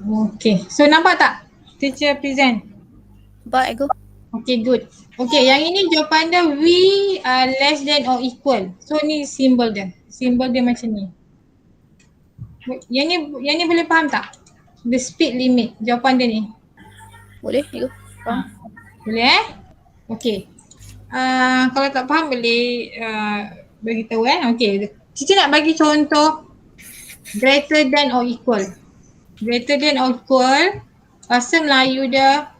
Okay, so nampak tak teacher present? Nampak Ego? Okay, good. Okay, yang ini jawapan dia V less than or equal. So ni simbol dia. Simbol dia macam ni. Yang ni boleh faham tak? The speed limit. Jawapan dia ni. Boleh Ego? Faham? Boleh Okay. Kalau tak faham boleh beritahu Okay. Cici nak bagi contoh greater than or equal. Greater than or equal, bahasa Melayu dia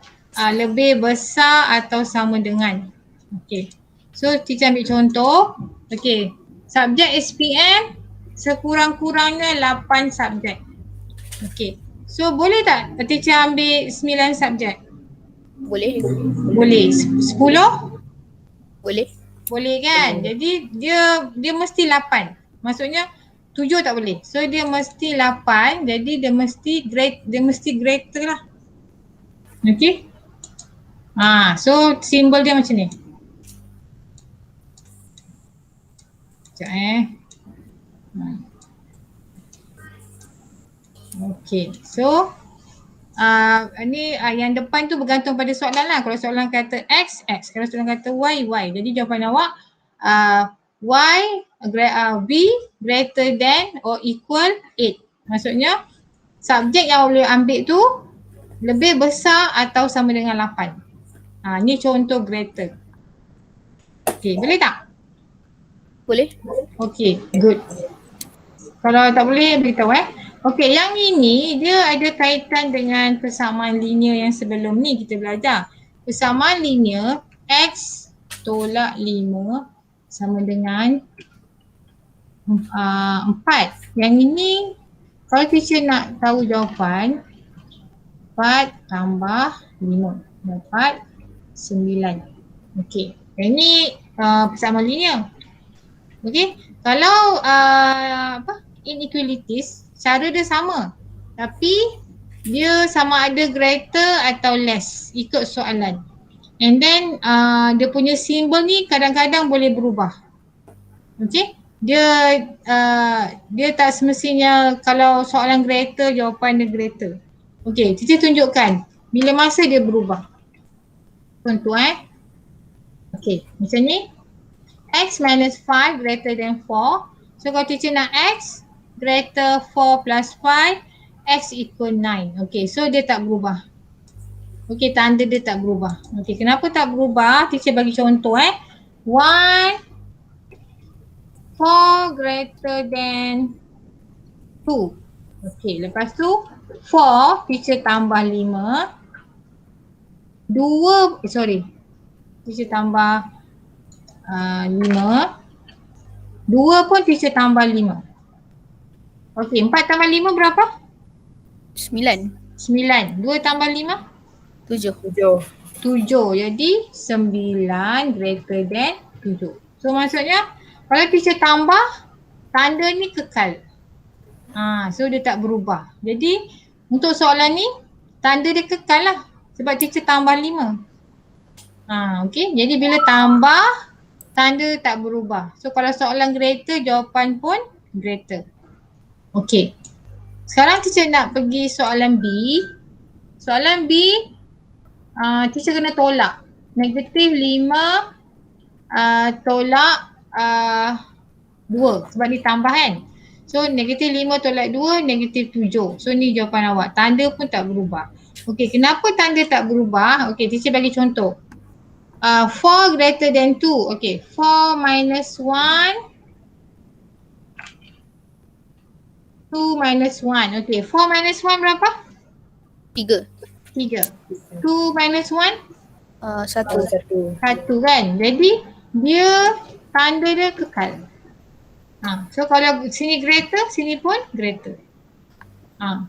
lebih besar atau sama dengan. Okay. So Cici ambil contoh. Okay. Subjek SPM sekurang-kurangnya 8 subjek. Okay. So boleh tak teacher ambil 9 subjek? Boleh Ego? Boleh. 10? Boleh. Boleh kan? Jadi dia mesti 8. Maksudnya 7 tak boleh. So dia mesti 8. Jadi dia mesti greater lah. Okay? So simbol dia macam ni. Sekejap Okay. So ni yang depan tu bergantung pada soalan lah. Kalau soalan kata X, X. Kalau soalan kata Y, Y. Jadi jawapan awak Y V greater than or equal 8. Maksudnya subjek yang boleh ambil tu lebih besar atau sama dengan 8. Ni contoh greater. Okay, boleh tak? Boleh. Okay, good. Kalau tak boleh beritahu Okay, yang ini dia ada kaitan dengan persamaan linear yang sebelum ni kita belajar. Persamaan linear X tolak 5 sama dengan 4. Yang ini kalau teacher nak tahu jawapan 4 tambah 5 dapat 9. Okey. Yang ni persamaan linear. Okey. Kalau inequalities, cara dia sama. Tapi dia sama ada greater atau less ikut soalan. And then dia punya simbol ni kadang-kadang boleh berubah. Okey. Dia tak semestinya kalau soalan greater jawapan dia greater. Okey, teacher tunjukkan bila masa dia berubah. Contoh Okey, macam ni. X minus 5 greater than 4. So kalau teacher nak X greater 4 plus 5, X equal 9. Okey, so dia tak berubah. Okey, tanda dia tak berubah. Okey, kenapa tak berubah? Teacher bagi contoh 1, 4 greater than 2. Okey, lepas tu 4 teacher tambah 5. Teacher tambah 5. 2 pun teacher tambah 5. Okey, 4 tambah 5 berapa? 9. 9. 2 tambah 5? 7. 7. Jadi 9 greater than 7. So maksudnya kalau teacher tambah, tanda ni kekal. So dia tak berubah. Jadi untuk soalan ni, tanda dia kekal lah. Sebab teacher tambah 5. Okey, jadi bila tambah, tanda tak berubah. So kalau soalan greater, jawapan pun greater. Okey. Sekarang teacher nak pergi soalan B. Soalan B, teacher kena tolak. Negatif 5 tolak 2 sebab ni tambah kan. So negatif 5 tolak 2, negatif 7. So ni jawapan awak. Tanda pun tak berubah. Okey, kenapa tanda tak berubah? Okey, teacher bagi contoh. 4 greater than 2. Okey, 4 minus 1. 2 minus 1. Okey, 4 minus 1 berapa? 3. 3. 2 minus 1? 1. 1 kan. Jadi dia tanda dia kekal. So kalau sini greater, sini pun greater.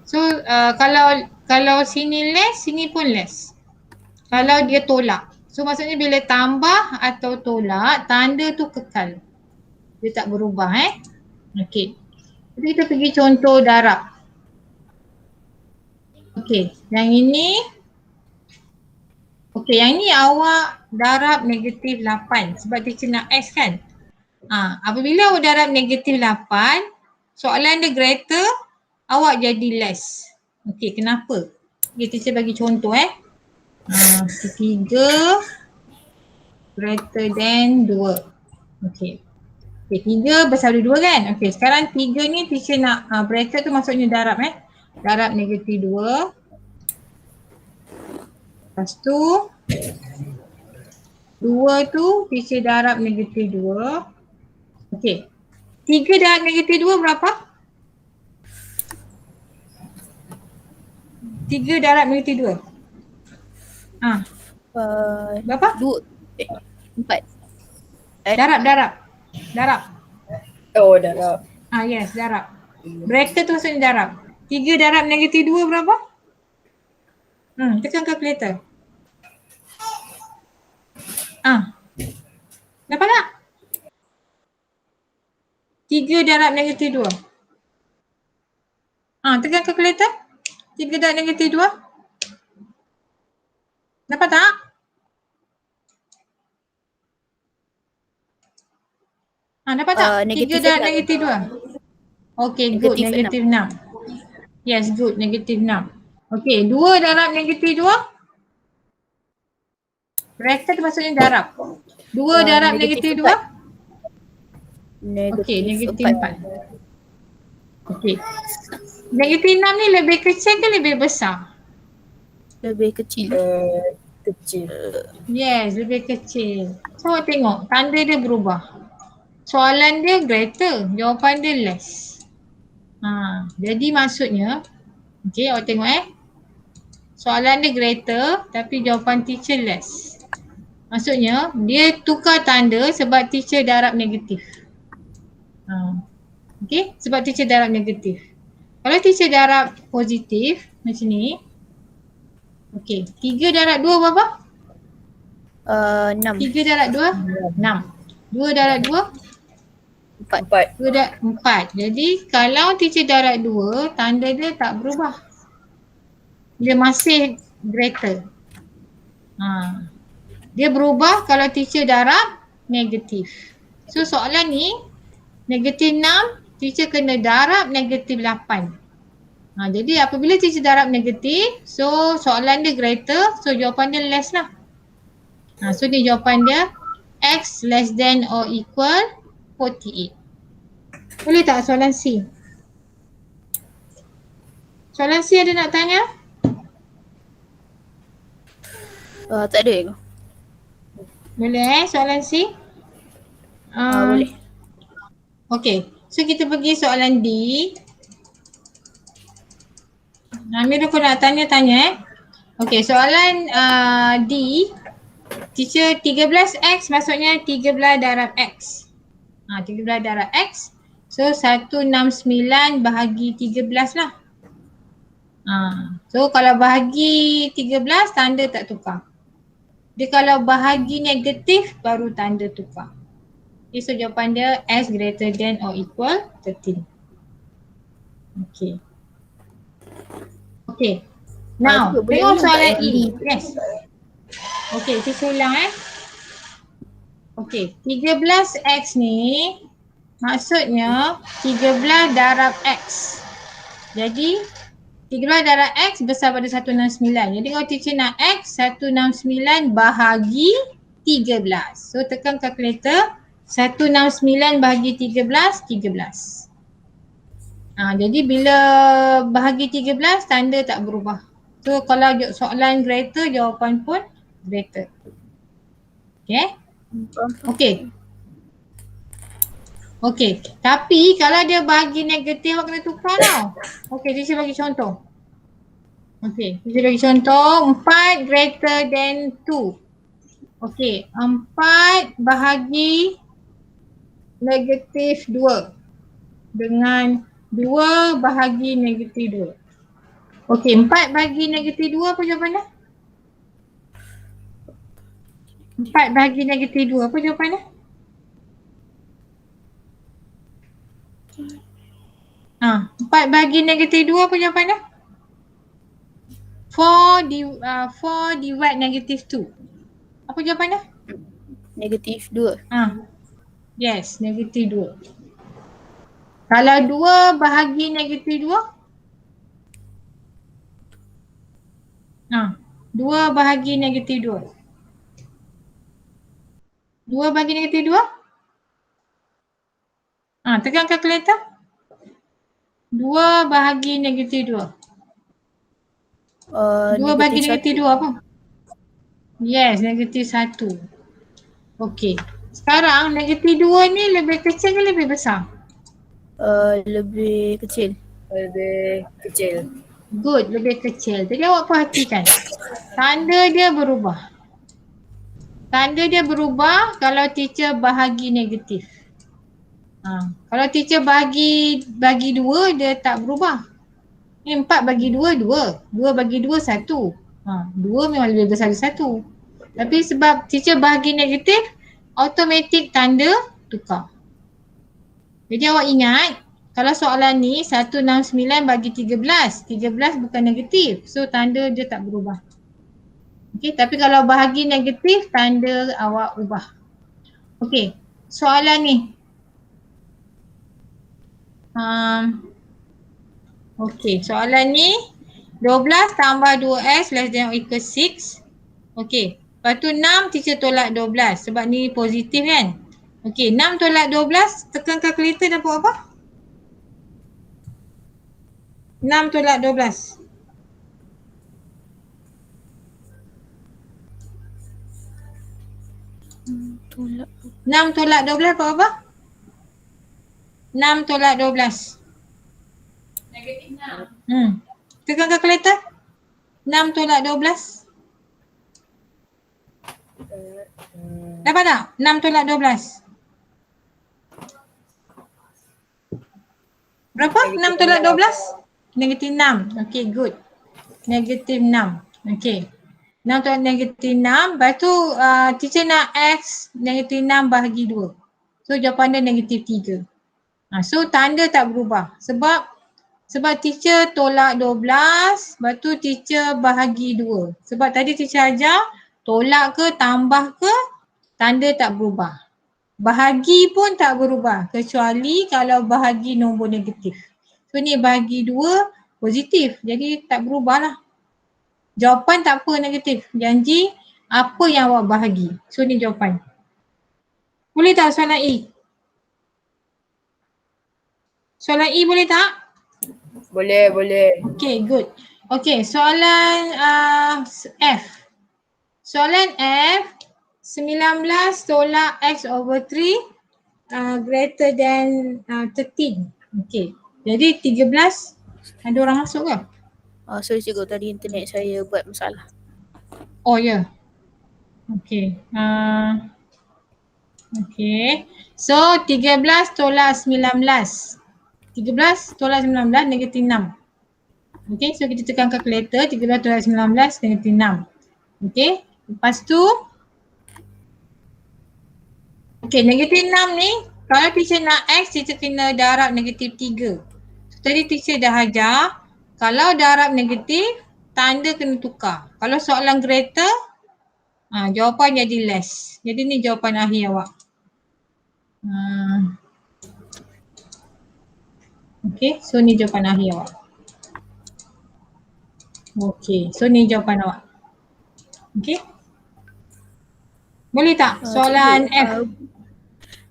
So kalau sini less, sini pun less. Kalau dia tolak. So maksudnya bila tambah atau tolak, tanda tu kekal. Dia tak berubah Okey. Jadi kita pergi contoh darab. Okey, yang ini. Okey, yang ni awak darab negatif 8 sebab teacher nak X kan. Apabila awak darab negatif 8, soalan dia greater, awak jadi less. Okey, kenapa? Okay, teacher bagi contoh 3 greater than 2. Okey. Okay, 3 besar dari 2 kan? Okey, sekarang 3 ni teacher nak bracket tu maksudnya darab darab negatif 2. Lepas tu 2 tu teacher darab negatif 2. Okey. 3 darab negatif 2 berapa? 3 darab negatif 2. Berapa? 4. Darab. Oh, darab. Yes, darab. Bracket tu maksudnya darab. 3 darab negatif 2 berapa? Tekan kalkulator. Dapat tak? 3 darab negatif 2. Tekan kalkulator. 3 darab negatif 2. Dapat tak? Dapat tak? 3 darab negatif 2. Okay, good. Negatif 6. Yes, good. Negatif 6. Okay, 2 darab negatif 2. Bracket maksudnya darab. 2 darab negatif 2. Okay, negatif 4. Okay. Negatif 6 ni lebih kecil ke lebih besar? Lebih kecil. Kecil. Yes, lebih kecil. So tengok, tanda dia berubah. Soalan dia greater, jawapan dia less. Jadi maksudnya, okay, awak tengok soalan dia greater tapi jawapan teacher less. Maksudnya dia tukar tanda sebab teacher darab negatif. Okay, sebab teacher darab negatif. Kalau teacher darab positif macam ni, okay, 3 darab 2 berapa? 6. 3 darab 2? 6. 2 darab 2? 4. 2 darab 4. Jadi kalau teacher darab 2, tanda dia tak berubah. Dia masih greater. Dia berubah kalau teacher darab negatif. So soalan ni negatif 6, teacher kena darab negatif 8. Jadi apabila teacher darab negatif, so soalan dia greater, so jawapan dia less lah. So ni jawapan dia x less than or equal 48. Boleh tak soalan C? Soalan C ada nak tanya? Tak ada. Boleh soalan C? Boleh. Okay, so kita pergi soalan D. Amir aku nak tanya. Okay, soalan D. Teacher 13x maksudnya 13 darab x. 13 darab x. So 169 bahagi 13 lah. So kalau bahagi 13 tanda tak tukar. Dia kalau bahagi negatif baru tanda tukar. Okay, so jawapan dia s greater than or equal 13. Okay. Now, tengok soalan E. Yes. Okay, kita ulang Okay, 13x ni maksudnya 13 darab x. Jadi 13 darab x besar pada 169. Jadi kalau teacher nak x, 169 bahagi 13. So tekan kalkulator, 169 bahagi 13, 13. Jadi bila bahagi 13 tanda tak berubah. So kalau soalan greater, jawapan pun greater. Okay, tapi kalau dia bahagi negatif awak kena tukar tau. Okay, teacher bagi contoh. Okay, teacher bagi contoh 4 greater than 2. Okay, 4 bahagi negatif 2 dengan 2 bahagi negatif 2. Okay, 4 bahagi negatif 2 apa jawapannya? 4 bahagi negatif 2 apa jawapannya? Ha, 4 bahagi negatif 2 apa jawapannya? 4 divide negatif 2. Apa jawapannya? Negatif 2. Yes, negatif 2. Kalau 2 bahagi negatif 2? 2 bahagi negatif 2. 2 bahagi negatif 2. Tekan kalkulator. 2 bahagi negatif 2. 2 bahagi negatif 2 apa? Yes, negatif 1. Okey. Sekarang negatif 2 ni lebih kecil ke lebih besar? Lebih kecil. Lebih kecil. Good, lebih kecil. Jadi awak perhatikan. Tanda dia berubah. Tanda dia berubah kalau teacher bahagi negatif. Kalau teacher bagi 2 dia tak berubah. Ni 4 bagi 2, 2. 2 bagi 2, 1. 2 memang lebih besar dari 1. Tapi sebab teacher bahagi negatif, automatik tanda tukar. Jadi awak ingat, kalau soalan ni 169 bagi 13. 13 bukan negatif. So tanda dia tak berubah. Okey, tapi kalau bahagi negatif, tanda awak ubah. Okey, soalan ni. Okey, soalan ni 12 tambah 2x less than or equal 6. Okey, lepas tu 6 teacher tolak 12 sebab ni positif kan. Okey, 6 tolak 12, tekan kalkulator dapat apa? 6 tolak 12. Tolak. 6 tolak 12 dapat apa? 6 tolak 12. Negatif 6. Tekan kalkulator. 6 tolak 12. Dapat tak? 6 tolak 12. Berapa? 6 tolak 12? Negatif 6. Okay, good. Negatif 6. Okay. 6 tolak negatif 6. Lepas tu teacher nak X negatif 6 bahagi 2. So jawapan dia negatif 3. So tanda tak berubah. Sebab teacher tolak 12. Lepas tu teacher bahagi 2. Sebab tadi teacher ajar tolak ke tambah ke tanda tak berubah. Bahagi pun tak berubah kecuali kalau bahagi nombor negatif. So ni bahagi 2 positif, jadi tak berubah lah. Jawapan tak apa negatif, janji apa yang awak bahagi. So ni jawapan. Boleh tak soalan E? Soalan E boleh tak? Boleh, boleh. Okay, good. Okay, soalan F. Soalan F, 19 tolak X over 3 greater than 13. Okay, jadi 13 ada orang masuk ke? Sorry cikgu, tadi internet saya buat masalah. Oh ya. Yeah. Okay. Okay. So 13 tolak 19. 13 tolak 19 negatif 6. Okay, so kita tekan kalkulator. 13 tolak 19 negatif 6. Okay, lepas tu okay, negatif 6 ni kalau teacher nak X, teacher kena darab negatif 3. So, tadi teacher dah ajar kalau darab negatif, tanda kena tukar. Kalau soalan greater, jawapan jadi less. Jadi ni jawapan akhir awak. Okay, so ni jawapan akhir awak. Okay, so ni jawapan awak. Okay. Boleh tak soalan F?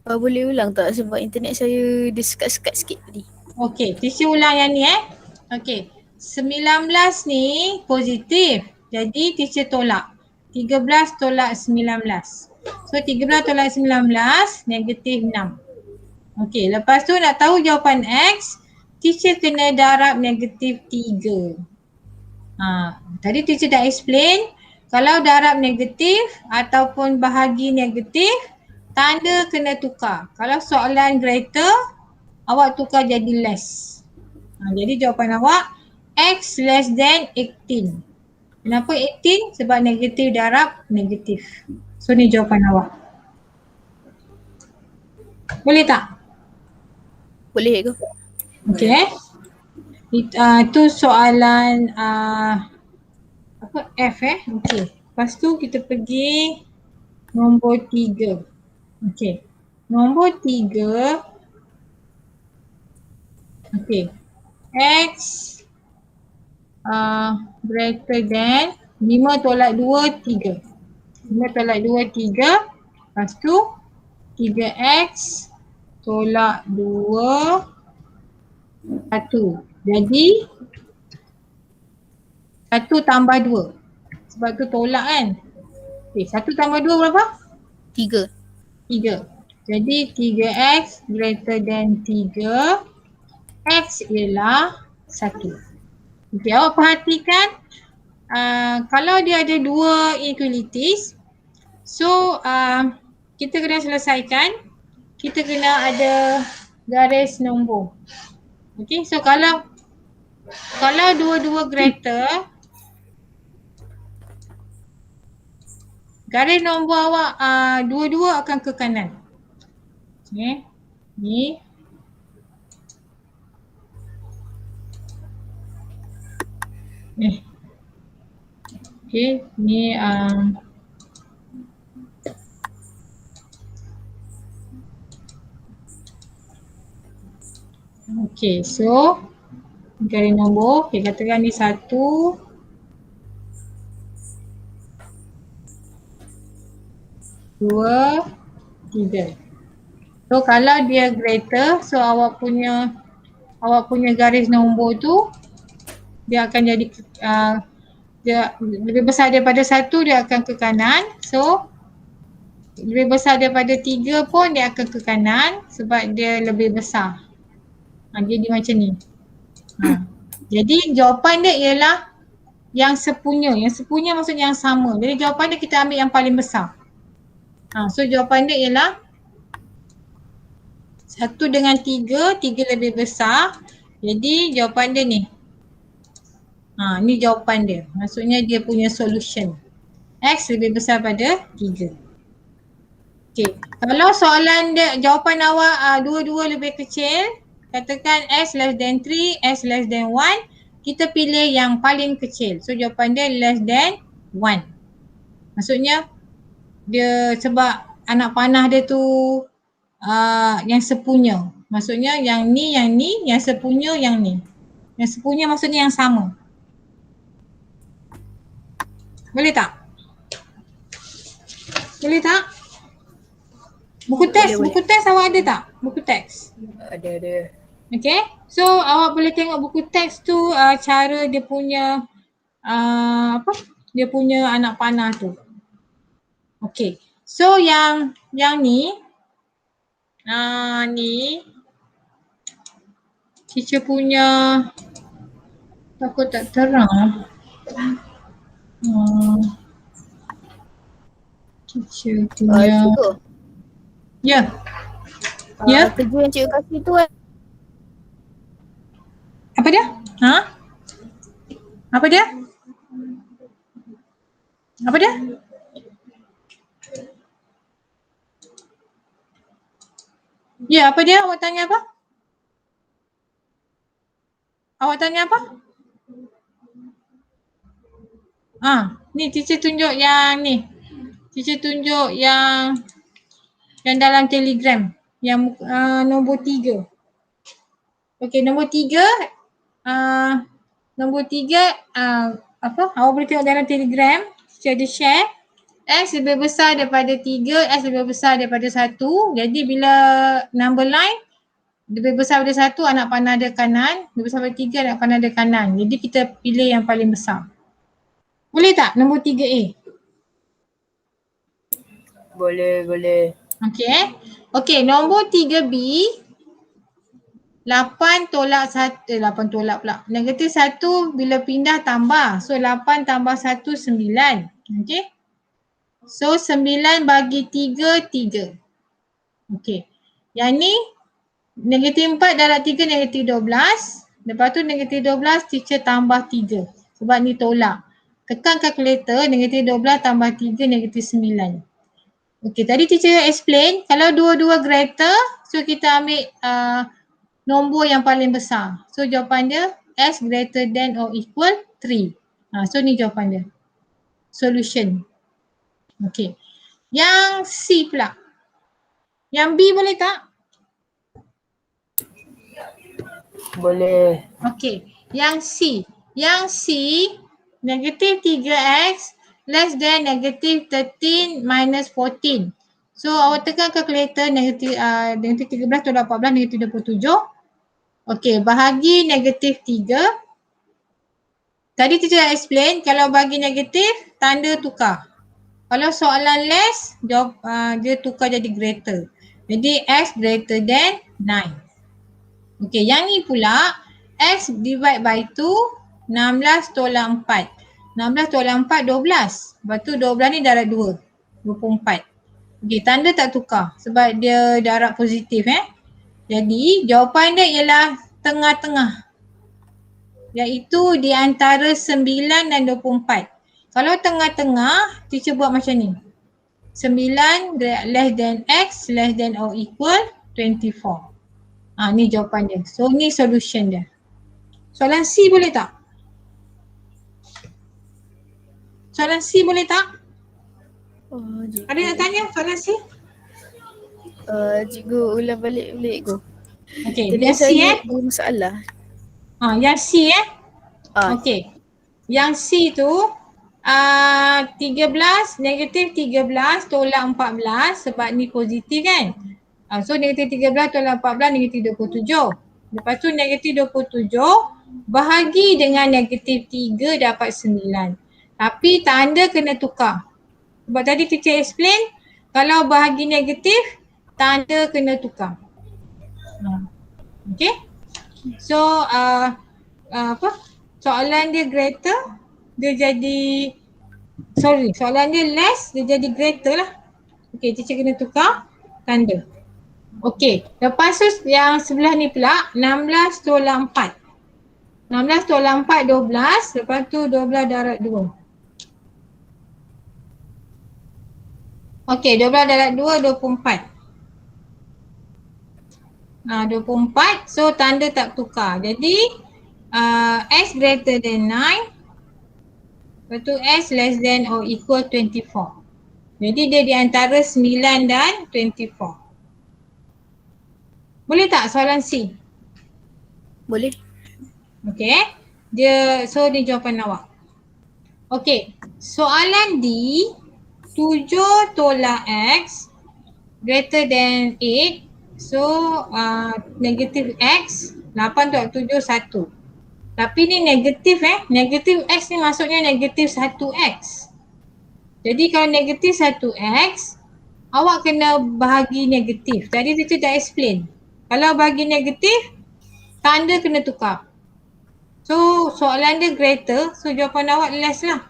Boleh ulang tak sebab internet saya dia sekat-sekat sikit tadi. Okay, teacher ulang yang ni Okay, 19 ni positif. Jadi teacher tolak. 13 tolak 19. So 13 tolak 19 negatif 6. Okay, lepas tu nak tahu jawapan X, teacher kena darab negatif 3. Tadi teacher dah explain, kalau darab negatif ataupun bahagi negatif, tanda kena tukar. Kalau soalan greater, awak tukar jadi less. Jadi jawapan awak X less than 18. Kenapa 18? Sebab negatif darab negatif. So ni jawapan awak. Boleh tak? Boleh ke? Okay. Itu soalan F Okay. Lepas tu kita pergi nombor 3. Okay. Nombor 3. Okay. X greater than 5 tolak 2, 3. 5 tolak 2, 3. Lepas tu 3x tolak 2, 1. Jadi 1 tambah 2. Sebab tu tolak kan. 1 tambah 2 berapa? 3. 3. Jadi 3x greater than 3. X ialah 1. Okey, awak perhatikan kalau dia ada dua inequalities, so kita kena selesaikan, kita kena ada garis nombor. Okey, so kalau dua-dua greater, garis nombor awak dua-dua akan ke kanan. Okey, ni okey, ni okey, so garis nombor, okey, katakan ni 1, 2, 3. So kalau dia greater, so awak punya garis nombor tu dia akan jadi dia lebih besar daripada 1, dia akan ke kanan. So lebih besar daripada 3 pun dia akan ke kanan sebab dia lebih besar. Jadi macam ni. Jadi jawapan dia ialah yang sepunya. Yang sepunya maksudnya yang sama. Jadi jawapan dia kita ambil yang paling besar. So jawapan dia ialah 1 dengan 3, 3 lebih besar. Jadi jawapan dia ni. Ni jawapan dia. Maksudnya dia punya solution. X lebih besar pada 3. Okey. Kalau soalan dia, jawapan awak dua-dua lebih kecil, katakan x less than 3, x less than 1, kita pilih yang paling kecil. So jawapan dia less than 1. Maksudnya dia sebab anak panah dia tu yang sepunya. Maksudnya yang ni, yang sepunya yang ni. Yang sepunya maksudnya yang sama. Boleh tak? Boleh tak? Buku teks awak ada tak? Buku teks. Ada. Okay. So awak boleh tengok buku teks tu cara dia punya dia punya anak panah tu. Okay. So yang ni ni teacher punya takut tak terang. Teacher punya ya. Kerja yang cikgu kasih tu kan. Apa dia? Apa dia? Apa dia? Ya, apa dia? Awak tanya apa? Awak tanya apa? Ni teacher tunjuk yang ni. Teacher tunjuk yang dalam Telegram. Yang nombor 3. Okey, nombor 3. Nombor 3 awak boleh tengok dalam Telegram. Teacher ada share. X lebih besar daripada 3, X lebih besar daripada 1. Jadi bila number line lebih besar daripada 1, anak panah dia kanan. Lebih besar daripada 3, anak panah dia kanan. Jadi kita pilih yang paling besar. Boleh tak nombor 3A? Boleh. Okey, nombor 3B 8 tolak 1, 8 tolak pula. Negatif 1 bila pindah tambah. So 8 tambah 1, 9. Okey. So 9 bagi 3, 3. Okey. Yang ni negatif 4 darab 3 negatif 12. Lepas tu negatif 12 teacher tambah 3. Sebab ni tolak. Tekan kalkulator, negatif 12 tambah 3 negatif 9. Okey, tadi teacher explain kalau dua-dua greater, so kita ambil nombor yang paling besar. So jawapan dia S greater than or equal 3. So ni jawapan dia. Solution. Okey. Yang C pula. Yang B boleh tak? Boleh. Okey. Yang C. negative 3x less than negative 13 minus 14. So awak tekan kalkulator negatif 13 tolak 14 negatif 27. Okey, bahagi negatif 3. Tadi teacher dah explain kalau bagi negatif tanda tukar. Kalau soalan less dia tukar jadi greater. Jadi x greater than 9. Okey, yang ni pula x divide by 2 16 tolak 4. 16 tolak 4 12. Lepas tu 12 ni darab 2 24. Okey, tanda tak tukar sebab dia darab positif Jadi jawapan dia ialah tengah-tengah, iaitu di antara 9 dan 24. Kalau tengah-tengah, teacher buat macam ni. 9 less than x less than or equal 24. Ni jawapan dia. So ni solution dia. Soalan C boleh tak? Soalan C boleh tak? Cikgu. Ada nak tanya soalan C? Cikgu ulang balik boleh cikgu. Okey, Tadi yang C saya ada masalah. yang C Okey. Yang C tu 13 negatif 13 tolak 14 sebab ni positif kan. So negatif 13 tolak 14 negatif 27. Lepas tu negatif 27 bahagi dengan negatif 3 dapat 9. Tapi tanda kena tukar. Sebab tadi teacher explain kalau bahagi negatif tanda kena tukar. Okay. So soalan dia greater dia jadi soalan dia less dia jadi greater lah. Okay, teacher kena tukar tanda. Okay, lepas tu yang sebelah ni pula 16 tolak 4. 16 tolak 4 12, lepas tu 12 darab 2. Okay, 12 darab 2 24. 24, so tanda tak tukar. Jadi x greater than 9, lepas tu x less than or equal 24. Jadi dia di antara 9 dan 24. Boleh tak soalan C? Boleh. Okay, so ni jawapan awak. Okay, soalan D 7 tolak x greater than 8. So negatif x 8 tolak 7 1. Tapi ni negatif negatif x ni maksudnya negatif 1x. Jadi kalau negatif 1x awak kena bahagi negatif. Tadi teacher dah explain. Kalau bagi negatif tanda kena tukar. So soalan dia greater, so jawapan awak less lah.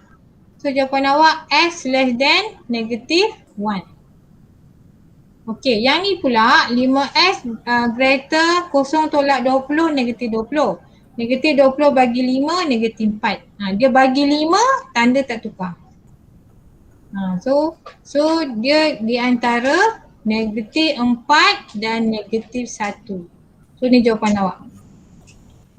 So jawapan awak x less than negatif 1. Okey, yang ni pula 5x greater 0 tolak 20 negatif 20. Negatif 20 bagi 5 negatif 4. Dia bagi 5 tanda tak tukar. So dia di antara negatif 4 dan negatif 1. So ni jawapan awak.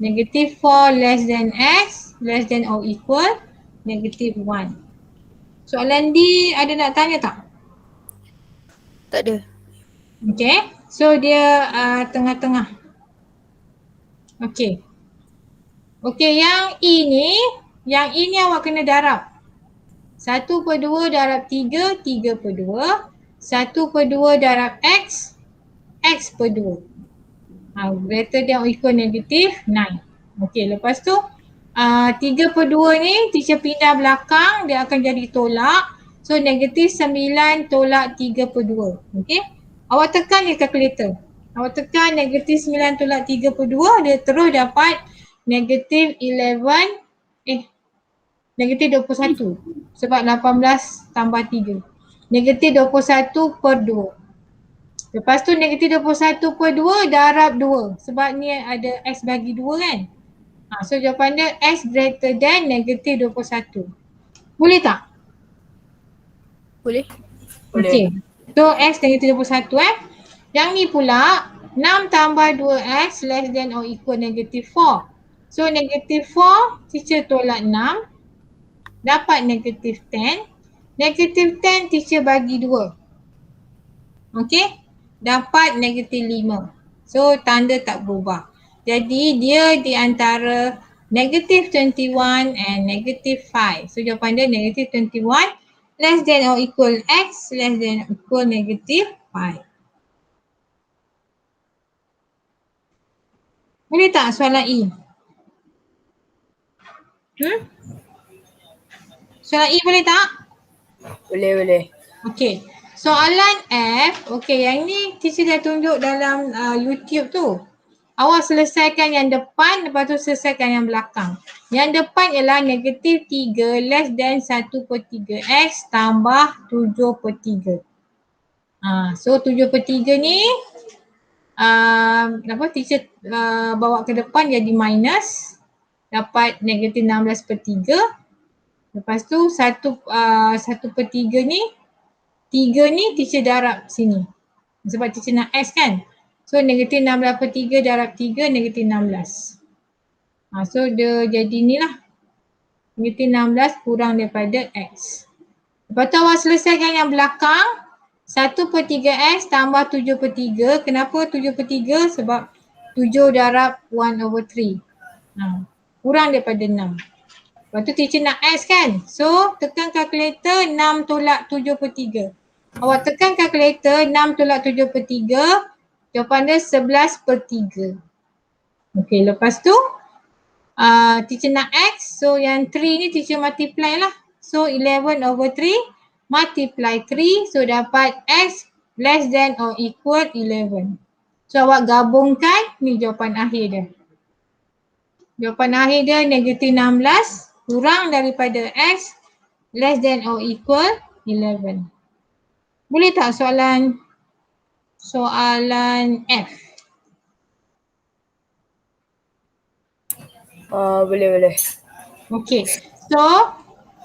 Negatif 4 less than x less than or equal negatif 1. Soalan D ada nak tanya tak? Tak ada. Okay, so dia tengah-tengah. Okay. Okay, yang E ni awak kena darab. 1/2 darab 3, 3/2. 1/2 darab x, x/2. Greater than or equal negatif 9. Okay, lepas tu 3/2 ni teacher pindah belakang, dia akan jadi tolak. So negatif 9 tolak 3/2. Okay. Awak tekan je kalkulator. Awak tekan negatif 9 tolak 3/2, dia terus dapat negatif 11, negatif 21. Sebab 18 tambah 3. Negatif 21/2. Lepas tu negatif 21/2 darab 2. Sebab ni ada x bagi 2 kan. So jawapan dia x greater than negatif 21. Boleh tak? Boleh. Okay. So x negatif 21 Yang ni pula 6 tambah 2x less than or equal negatif 4. So negatif 4 teacher tolak 6. Dapat negatif 10. Negatif 10 teacher bagi 2. Okay. Dapat negatif 5. So tanda tak berubah. Jadi dia di antara negative 21 and negative 5. So jawapan dia negative 21 less than or equal x less than or equal negative 5. Boleh tak soalan E? Soalan E boleh tak? Boleh. Okey. Soalan F, okey yang ni teacher dah tunjuk dalam YouTube tu. Awak selesaikan yang depan, lepas tu selesaikan yang belakang. Yang depan ialah negatif 3 less than 1/3 x tambah 7/3. So 7/3 ni teacher bawa ke depan jadi minus. Dapat negatif 16/3. Lepas tu 1/3 ni 3 ni teacher darab sini. Sebab teacher nak x kan. So negatif 16/3 darab 3 negatif 16. So dia jadi ni lah. Negatif 16 kurang daripada x. Lepas tu awak selesaikan yang belakang. 1/3 x tambah 7/3. Kenapa 7/3? Sebab 7 darab 1/3. Kurang daripada 6. Lepas tu teacher nak x kan. So tekan kalkulator 6 tolak 7/3. Awak tekan kalkulator 6 tolak 7/3. Jawapan dia 11/3. Okey, lepas tu teacher nak x. So yang 3 ni teacher multiply lah. So 11/3 multiply 3. So dapat x less than or equal 11. So awak gabungkan, ni jawapan akhir dia. Jawapan akhir dia negatif 16 kurang daripada x less than or equal 11. Boleh tak soalan F? Boleh. Okey.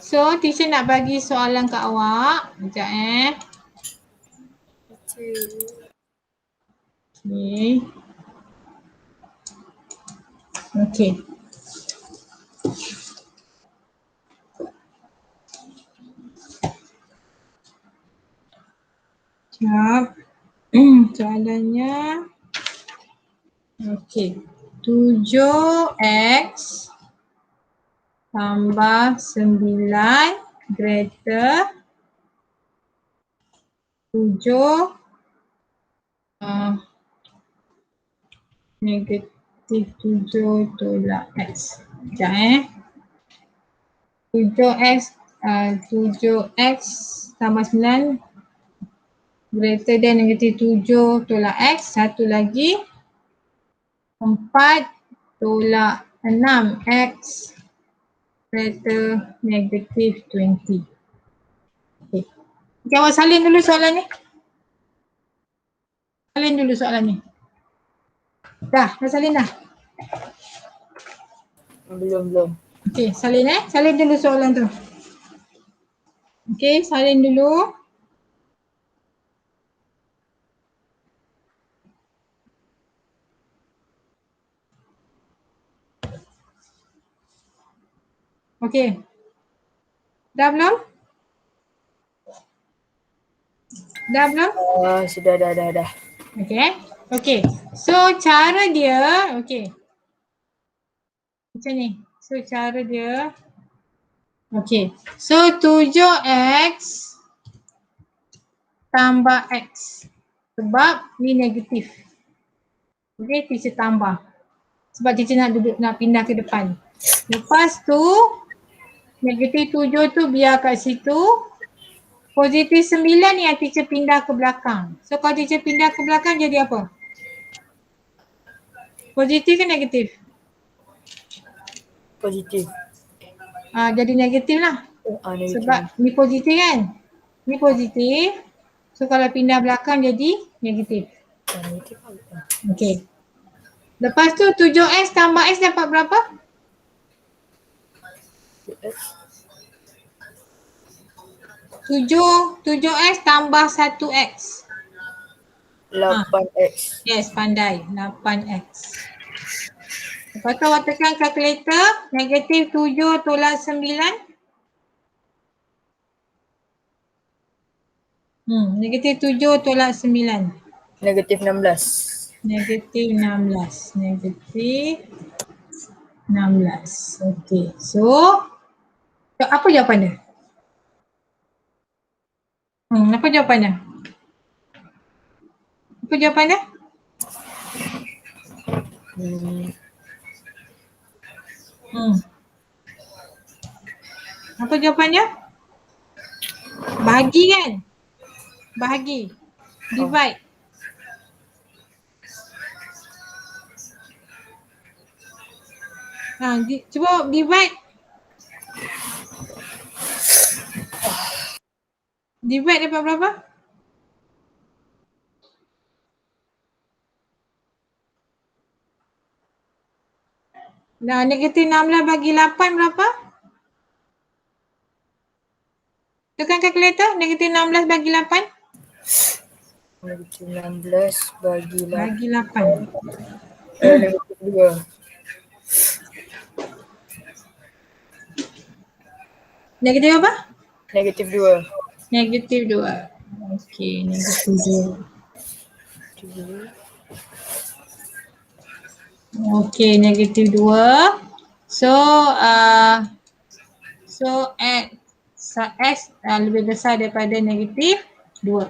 So teacher nak bagi soalan kat awak. Sekejap Okey. Sekejap. Soalannya. Okey. 7x tambah 9 greater 7 negatif 7 tolak x. Sekejap 7x tambah 9 greater than negatif 7 tolak x. Satu lagi 4 tolak 6x greater negatif 20. Okay, awak salin dulu soalan ni. Salin dulu soalan ni. Dah salin dah? Belum. Okay, salin salin dulu soalan tu. Okay, salin dulu. Okay. Dah belum? Dah belum? Sudah dah. Okay. So cara dia, okay. Macam ni. So cara dia. Okay. So 7x tambah x. Sebab ni negatif. Okay, teacher tambah. Sebab teacher nak pindah ke depan. Lepas tu negatif 7 tu biar kat situ. Positif 9 ni yang teacher pindah ke belakang. So kalau teacher pindah ke belakang jadi apa? Positif ke negatif? Positif. Jadi negatif lah. Negatif. Sebab ni positif kan? Ni positif. So kalau pindah belakang jadi negatif. Negatif. Okay. Lepas tu 7x tambah x dapat berapa? 7x tambah 1x. 8x. Yes, pandai. 8x. Lepas tu awak tekan kalkulator. Negatif 7 tolak 9. Negatif 7 tolak 9. Negatif 16. Negatif 16. Negatif 16. Okey. So apa jawapan dia? Apa jawapannya? Apa jawapannya? Apa jawapannya? Bahagi kan? Bahagi. Divide. Cuba divide. Divide dapat berapa? Nah, negatif 16 bagi 8 berapa? Tekan kalkulator, negatif 16 bagi 8. Negatif 16 bagi 8. Bagi 8. Negatif 2. Negatif apa? Negatif 2. Negatif 2. Okey, negatif 2. Okey, negatif 2. So, X lebih besar daripada negatif 2.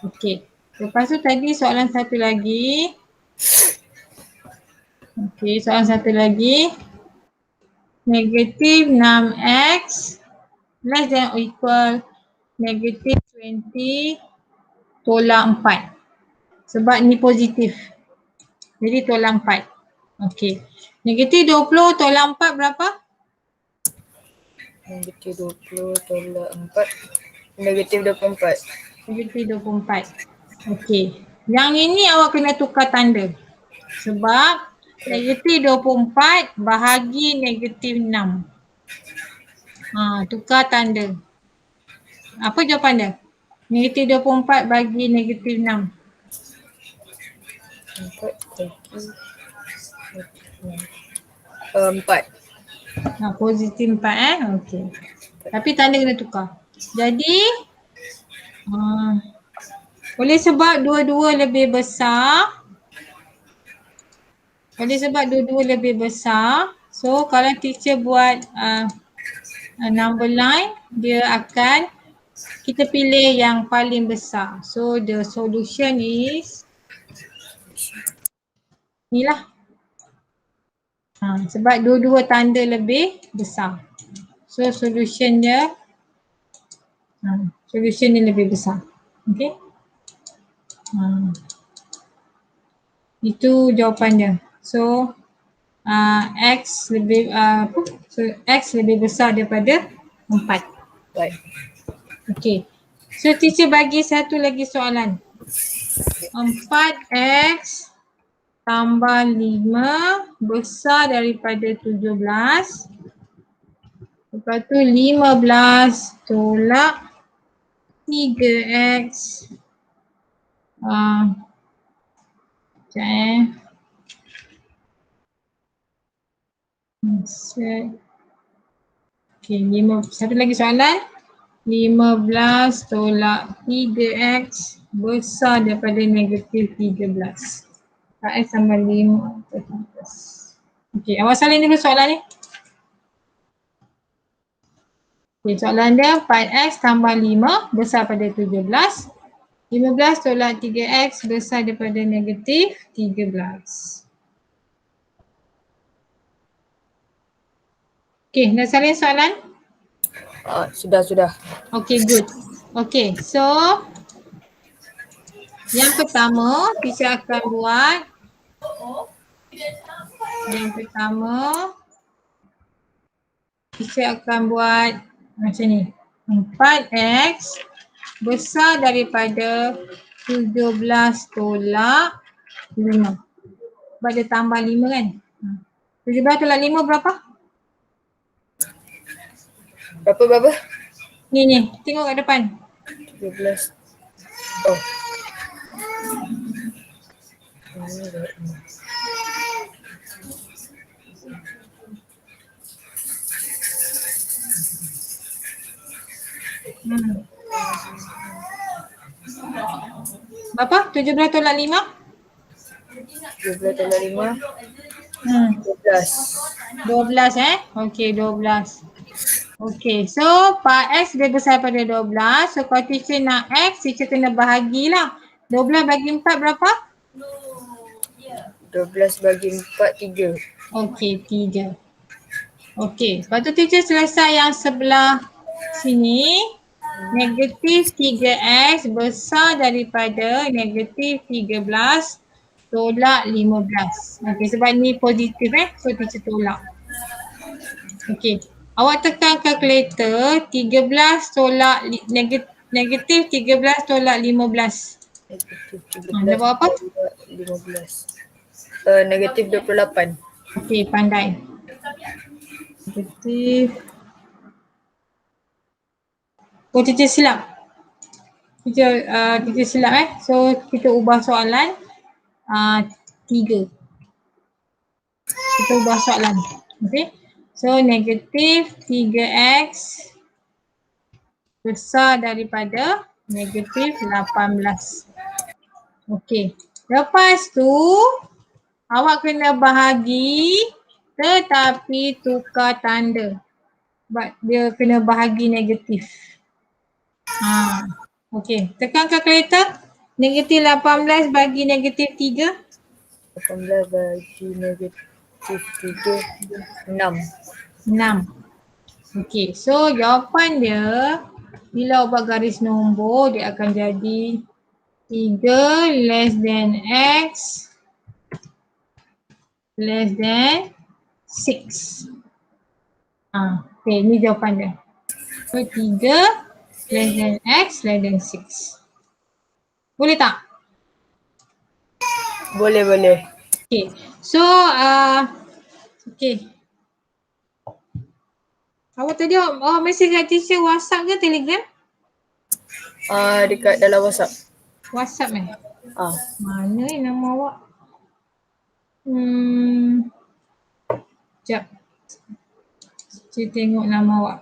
Okey. Lepas tu tadi soalan satu lagi. Okey, soalan satu lagi. Negatif 6X less than or equal negatif 20 tolak 4. Sebab ni positif. Jadi tolak 4. Okey. Negatif 20 tolak 4 berapa? Negatif 20 tolak 4. Negatif 24. Negatif 24. Okey. Yang ini awak kena tukar tanda. Sebab negatif 24 bahagi negatif 6. Tukar tanda. Apa jawapan dia? Negatif 24 bagi negatif 6. 4. Positif 4 Okey. Tapi tanda kena tukar. Jadi oleh sebab dua-dua lebih besar. Oleh sebab dua-dua lebih besar. So kalau teacher buat number line, dia akan kita pilih yang paling besar. So the solution is ni lah. Sebab dua-dua tanda lebih besar. So solution dia lebih besar. Okay. Itu jawapan dia. So X lebih X lebih besar daripada 4. Baik. Okay. So teacher bagi satu lagi soalan. 4X tambah 5 besar daripada 17. Lepas tu 15 tolak 3X. Okay, satu lagi soalan. 15 tolak 3X besar daripada negatif 13. X tambah 5 atau 13. Okay, awak salin dulu soalan ni. Okay, soalan dia 4X tambah 5 besar pada 17. 15 tolak 3X besar daripada negatif 13. Okay, dah salin soalan? Sudah. Okay, good. Okay, so yang pertama teacher akan buat macam ni. 4X besar daripada 17 tolak 5. Sebab dia tambah 5 kan. 17 tolak 5 berapa? Berapa? Ni, tengok kat depan. 17. Berapa? 17 tolak 5? 17 tolak 5. 12. 12 Okey, 12. Okey, so part X dia besar pada 12. So kalau teacher nak X, teacher kena bahagilah. 12 bagi 4 berapa? 12 bagi 4, 3. Okey, 3. Okey, lepas tu teacher selesai yang sebelah sini. Negatif 3X besar daripada negatif 13 tolak 15. Okey, sebab ni positif so teacher tolak. Okey, awak tekan kalkulator 13 tolak negatif 13 tolak 15. Negatif Dapat apa? 15. Negatif 28. Okey, pandai. Negatif. Oh, teacher silap. Teacher silap So, kita ubah soalan 3. Kita ubah soalan. Okay. So, negatif 3X besar daripada negatif 18. Okay. Lepas tu, awak kena bahagi tetapi tukar tanda. Sebab dia kena bahagi negatif. Okey, tekan kalkulator. Negatif 18 bagi negatif 3. 18 bagi negatif 3, 6. 6. Okey, so jawapan dia bila buat garis nombor dia akan jadi 3 less than X less than 6. Okey, ni jawapan dia. So 3 less than X less than 6. Boleh tak? Boleh. Okay. So, okay. Awak tadi mesej kat teacher WhatsApp ke Telegram? Dekat dalam WhatsApp. WhatsApp Ah. Mana nama awak? Sekejap. Saya tengok nama awak.